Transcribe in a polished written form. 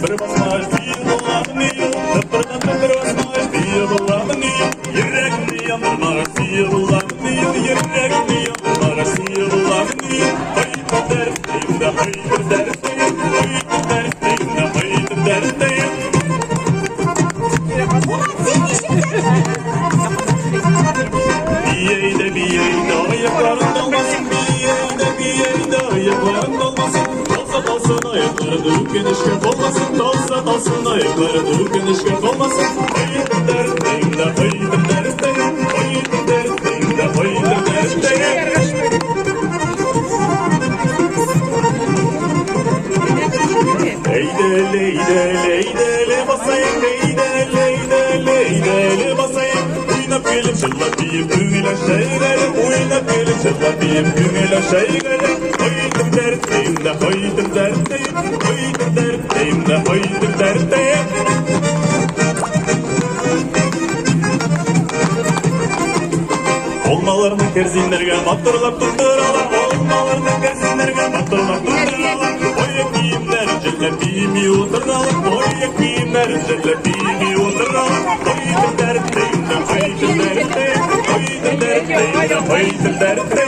bir basmaz diye bulanıyor. Tıpırdan tıpır basmaz diye bulanıyor. Yürekli yandırmaz diye bulanıyor. Yürekli yandırmaz diye bulanıyor. Haydi dertliyim de haydi dertliyim. Haydi dertliyim de haydi dertliyim. Bir yeyde ayakların dolmasın. Bir yeyde ayakların dolmasın. Dolsa ayakları dururken eşkak olmasın. Dolsa ayakları dururken eşkak olmasın. Haydi dertliyim de haydi dertliyim. Haydi dertliyim de haydi dertliyim. Leyde leyde leyde le basayım. Leyde leyde leyde le basayım. Oynap gelip çıllatayım güngüle şeylerim. Oynap gelip çıllatayım güngüle şeylerim. Haydi dertliyim de haydi dertliyim. Haydi dertliyim de haydi dertliyim. Olmalarını kerzinlerge batırlap tuturalar. Olmalarını kerzinlerge batırlap tuturalar. Oya kiyimler cellepimi oturalar. Oya kiyimler cellepimi oturalar. Haydi dertliyim de haydi dertliyim. Haydi dertliyim de haydi dertliyim.